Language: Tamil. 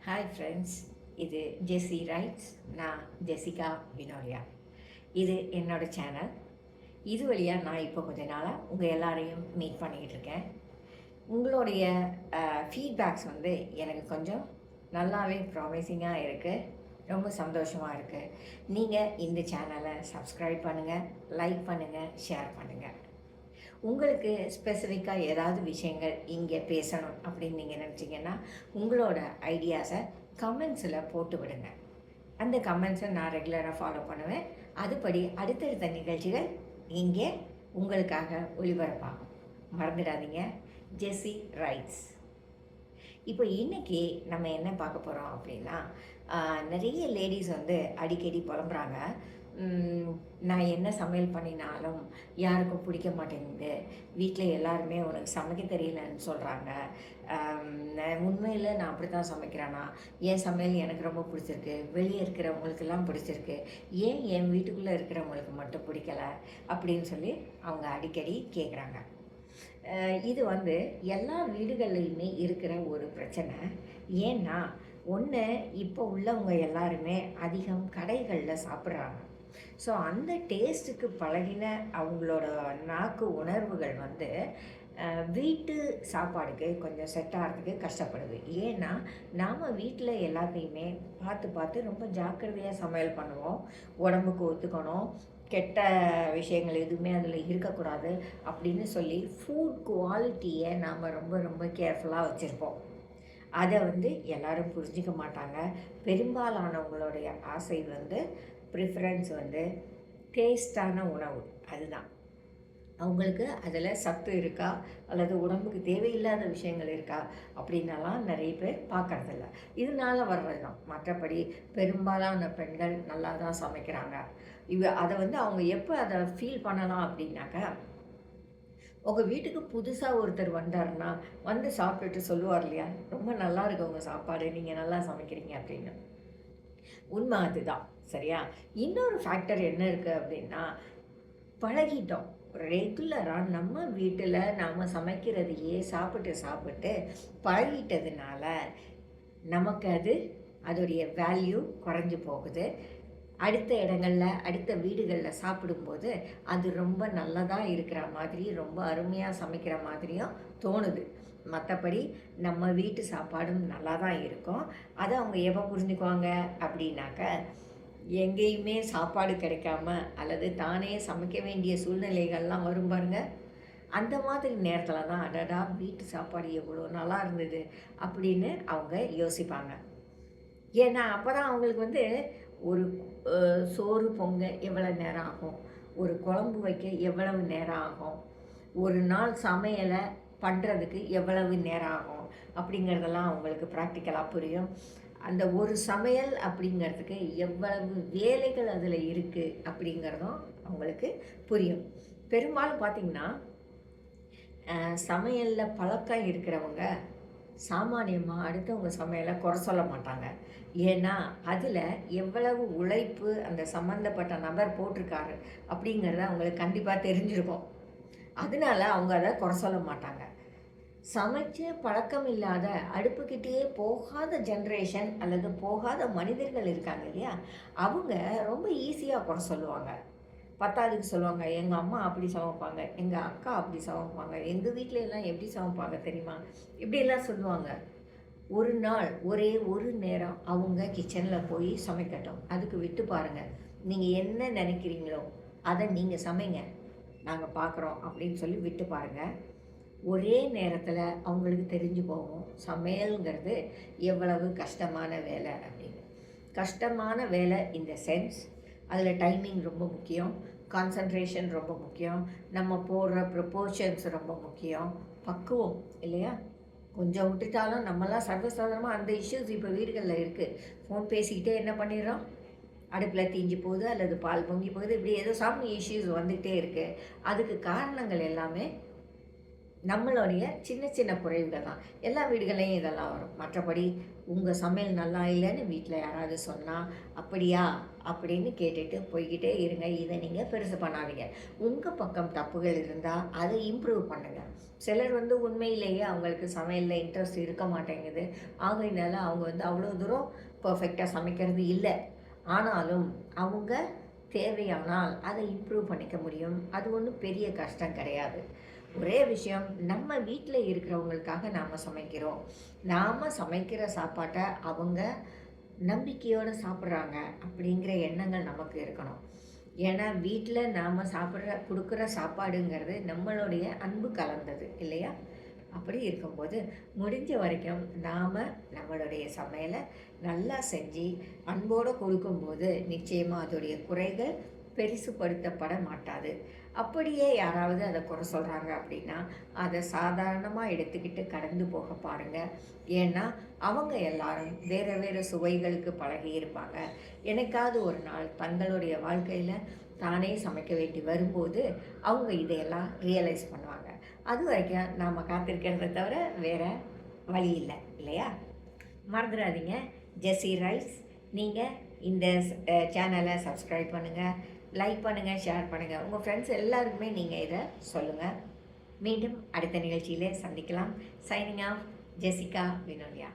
ஹாய் ஃப்ரெண்ட்ஸ், இது ஜெஸ்ஸி ரைட்ஸ். நான் ஜெசிகா வினோலியா. இது என்னோடய சேனல். இது வழியாக நான் இப்போ கொஞ்ச நாளாக உங்கள் எல்லாரையும் மீட் பண்ணிக்கிட்டு இருக்கேன். உங்களுடைய ஃபீட்பேக்ஸ் வந்து எனக்கு கொஞ்சம் நல்லாவே ப்ராமிசிங்காக இருக்குது. ரொம்ப சந்தோஷமாக இருக்குது. நீங்கள் இந்த சேனலை சப்ஸ்கிரைப் பண்ணுங்கள், லைக் பண்ணுங்கள், ஷேர் பண்ணுங்கள். உங்களுக்கு ஸ்பெசிஃபிக்காக ஏதாவது விஷயங்கள் இங்கே பேசணும் அப்படின்னு நீங்கள் நினச்சிங்கன்னா உங்களோட ஐடியாஸை கமெண்ட்ஸில் போட்டு விடுங்க. அந்த கமெண்ட்ஸை நான் ரெகுலராக ஃபாலோ பண்ணுவேன். அதுபடி அடுத்தடுத்த நிகழ்ச்சிகள் இங்கே உங்களுக்காக ஒளிபரப்பாகும். மறந்துடாதீங்க. ஜெஸ்ஸி ரைட்ஸ். இப்போ இன்றைக்கி நம்ம என்ன பார்க்க போகிறோம் அப்படின்னா, நிறைய லேடிஸ் வந்து அடிக்கடி புலம்புறாங்க. நான் என்ன சமையல் பண்ணினாலும் யாருக்கும் பிடிக்க மாட்டேங்குது, வீட்டில் எல்லாருமே உனக்கு சமைக்க தெரியலன்னு சொல்கிறாங்க. உண்மையில் நான் அப்படி தான் சமைக்கிறேன்னா, என் சமையல் எனக்கு ரொம்ப பிடிச்சிருக்கு, வெளியே இருக்கிறவங்களுக்கெல்லாம் பிடிச்சிருக்கு, ஏன் என் வீட்டுக்குள்ளே இருக்கிறவங்களுக்கு மட்டும் பிடிக்கலை அப்படின்னு சொல்லி அவங்க அடிக்கடி கேட்குறாங்க. இது வந்து எல்லா வீடுகள்லையுமே இருக்கிற ஒரு பிரச்சனை. ஏன்னா ஒன்று, இப்போ உள்ளவங்க எல்லாருமே அதிகம் கடைகளில் சாப்பிட்றாங்க. ஸோ அந்த டேஸ்ட்டுக்கு பழகின அவங்களோட நாக்கு உணர்வுகள் வந்து வீட்டு சாப்பாடுக்கு கொஞ்சம் செட் ஆகிறதுக்கு கஷ்டப்படுது. ஏன்னா நாம் வீட்டில் எல்லாத்தையுமே பார்த்து பார்த்து ரொம்ப ஜாக்கிரதையாக சமையல் பண்ணுவோம். உடம்புக்கு ஒத்துக்கணும், கெட்ட விஷயங்கள் எதுவுமே அதில் இருக்கக்கூடாது அப்படின்னு சொல்லி ஃபுட் குவாலிட்டியை நாம் ரொம்ப ரொம்ப கேர்ஃபுல்லாக வச்சுருப்போம். அதை வந்து எல்லோரும் புரிஞ்சிக்க மாட்டாங்க. பெரும்பாலானவங்களுடைய ஆசை வந்து ப்ரிஃபரன்ஸ் வந்து டேஸ்டான உணவு. அதுதான் அவங்களுக்கு அதில் சத்து இருக்கா அல்லது உடம்புக்கு தேவையில்லாத விஷயங்கள் இருக்கா அப்படின்னலாம் நிறைய பேர் பார்க்குறதில்ல. இதனால் வர்றது தான். மற்றபடி பெரும்பாலான பெண்கள் நல்லா தான் சமைக்கிறாங்க. அதை வந்து அவங்க எப்போ அதை ஃபீல் பண்ணலாம் அப்படின்னாக்கா, உங்கள் வீட்டுக்கு புதுசாக ஒருத்தர் வந்தாருன்னா வந்து சாப்பிட்டுட்டு சொல்லுவார் இல்லையா, ரொம்ப நல்லா இருக்கு உங்கள் சாப்பாடு, நீங்கள் நல்லா சமைக்கிறீங்க அப்படின்னு. உண்மை அதுதான். சரியா? இன்னொரு ஃபேக்டர் என்ன இருக்குது அப்படின்னா, பழகிட்டோம். ரெகுலராக நம்ம வீட்டில் நாம் சமைக்கிறதையே சாப்பிட்டு சாப்பிட்டு பழகிட்டதுனால நமக்கு அதோடைய வேல்யூ குறைஞ்சி போகுது. அடுத்த இடங்களில் அடுத்த வீடுகளில் சாப்பிடும்போது அது ரொம்ப நல்லதாக இருக்கிற மாதிரி, ரொம்ப அருமையாக சமைக்கிற மாதிரியும் தோணுது. மற்றபடி நம்ம வீட்டு சாப்பாடும் நல்லா தான் இருக்கும். அதை அவங்க எப்போ புரிஞ்சுக்குவாங்க அப்படின்னாக்க, எங்கேயுமே சாப்பாடு கிடைக்காம அல்லது தானே சமைக்க வேண்டிய சூழ்நிலைகள்லாம் வரும் பாருங்க. அந்த மாதிரி நேரத்தில் தான் அடடா வீட்டு சாப்பாடு எவ்வளோ நல்லா இருந்தது அப்படின்னு அவங்க யோசிப்பாங்க. ஏன்னா அப்போ தான் அவங்களுக்கு வந்து ஒரு சோறு பொங்க எவ்வளோ நேரம் ஆகும், ஒரு குழம்பு வைக்க எவ்வளவு நேரம் ஆகும், ஒரு நாள் சமையலை பண்ணுறதுக்கு எவ்வளவு நேரம் ஆகும் அப்படிங்கிறதெல்லாம் அவங்களுக்கு ப்ராக்டிக்கலாக புரியும். அந்த ஒரு சமையல் அப்படிங்கிறதுக்கு எவ்வளவு வேலைகள் அதில் இருக்குது அப்படிங்கிறதும் அவங்களுக்கு புரியும். பெரும்பாலும் பார்த்திங்கன்னா சமையலில் பழக்கம் இருக்கிறவங்க சாமானியமாக அடுத்தவங்க சமையலை குறை சொல்ல மாட்டாங்க. ஏன்னா அதில் எவ்வளவு உழைப்பு அந்த சம்மந்தப்பட்ட நபர் போட்டிருக்காரு அப்படிங்கிறத அவங்களுக்கு கண்டிப்பாக தெரிஞ்சிருக்கும். அதனால அவங்க அதை குறை சொல்ல மாட்டாங்க. சமைச்ச பழக்கம் இல்லாத அடுப்புக்கிட்டேயே போகாத ஜென்ரேஷன் அல்லது போகாத மனிதர்கள் இருக்காங்க இல்லையா, அவங்க ரொம்ப ஈஸியாக குறை சொல்லுவாங்க. பத்தாவதுக்கு சொல்லுவாங்க, எங்கள் அம்மா அப்படி சமைப்பாங்க, எங்கள் அக்கா அப்படி சமைப்பாங்க, எங்கள் வீட்டில எல்லாம் எப்படி சமைப்பாங்க தெரியுமா, இப்படியெல்லாம் சொல்லுவாங்க. ஒரு நாள் ஒரே ஒரு நேரம் அவங்க கிச்சனில் போய் சமைக்கட்டும், அதுக்கு விட்டு பாருங்கள். நீங்கள் என்ன நினைக்கிறீங்களோ அதை நீங்கள் சமைங்க, நாங்கள் பார்க்குறோம் அப்படின்னு சொல்லி விட்டு பாருங்கள். ஒரே நேரத்தில் அவங்களுக்கு தெரிஞ்சு போகும் சமையல்ங்கிறது எவ்வளவு கஷ்டமான வேலை அப்படின்னு. கஷ்டமான வேலை இந்த சென்ஸ், அதில் டைமிங் ரொம்ப முக்கியம், கான்சன்ட்ரேஷன் ரொம்ப முக்கியம், நம்ம போடுற ப்ரொப்போர்ஷன்ஸ் ரொம்ப முக்கியம், பக்குவம் இல்லையா. கொஞ்சம் விட்டுட்டாலும் நம்மளாம் சர்வசாதாரணமாக அந்த இஷ்யூஸ் இப்போ வீடுகளில் இருக்குது. ஃபோன் பேசிக்கிட்டே என்ன பண்ணிடுறோம், அடுப்பில் தீஞ்சு போகுது அல்லது பால் பொங்கி போகுது, இப்படி ஏதோ சம் இஷ்யூஸ் வந்துகிட்டே இருக்குது. அதுக்கு காரணங்கள் எல்லாமே நம்மளுடைய சின்ன சின்ன குறைவுகள் தான். எல்லா வீடுகள்லையும் இதெல்லாம் வரும். மற்றபடி உங்கள் சமையல் நல்லா இல்லைன்னு வீட்டில் யாராவது சொன்னால், அப்படியா அப்படின்னு கேட்டுட்டு போய்க்கிட்டே இருங்க. இதை நீங்கள் பெருசு பண்ணாதீங்க. உங்கள் பக்கம் தப்புகள் இருந்தால் அதை இம்ப்ரூவ் பண்ணுங்கள். சிலர் உண்மையிலேயே அவங்களுக்கு சமையலில் இன்ட்ரெஸ்ட் இருக்க மாட்டேங்குது. ஆகையினால அவங்க அவ்வளோ தூரம் பர்ஃபெக்டாக சமைக்கிறது இல்லை. ஆனாலும் அவங்க தேவையானால் அதை இம்ப்ரூவ் பண்ணிக்க முடியும். அது ஒன்றும் பெரிய கஷ்டம் கிடையாது. ஒரே விஷயம், நம்ம வீட்டில் இருக்கிறவங்களுக்காக நாம் சமைக்கிறோம். நாம் சமைக்கிற சாப்பாட்டை அவங்க நம்பிக்கையோடு சாப்பிட்றாங்க அப்படிங்கிற எண்ணங்கள் நமக்கு இருக்கணும். ஏன்னா வீட்டில் நாம் கொடுக்குற சாப்பாடுங்கிறது நம்மளுடைய அன்பு கலந்தது இல்லையா? அப்படி இருக்கும்போது முடிஞ்ச வரைக்கும் நாம் நம்மளுடைய சமையலை நல்லா செஞ்சு அன்போடு கொடுக்கும்போது நிச்சயமாக அதோடைய குறைகள் பெருசுப்படுத்தப்பட மாட்டாது. அப்படியே யாராவது அதை குறை சொல்கிறாங்க அப்படின்னா அதை சாதாரணமாக எடுத்துக்கிட்டு கடந்து போக பாருங்கள். ஏன்னா அவங்க எல்லாரும் வேறு வேறு சுவைகளுக்கு பழகி இருப்பாங்க. எனக்காவது ஒரு நாள் தங்களுடைய வாழ்க்கையில் தானே சமைக்க வேண்டி வரும்போது அவங்க இதையெல்லாம் ரியலைஸ் பண்ணுவாங்க. அது வரைக்கும் நாம் காத்திருக்கிறத தவிர வேறு வழி இல்லை இல்லையா? மறந்துடாதீங்க, ஜெஸி ரைட்ஸ். நீங்கள் இந்த சேனலை சப்ஸ்கிரைப் பண்ணுங்கள், லைக் பண்ணுங்கள், ஷேர் பண்ணுங்கள். உங்கள் ஃப்ரெண்ட்ஸ் எல்லாருக்குமே நீங்கள் இதை சொல்லுங்கள். மீண்டும் அடுத்த நிகழ்ச்சியிலே சந்திக்கலாம். Signing off, Jessica Vinolia.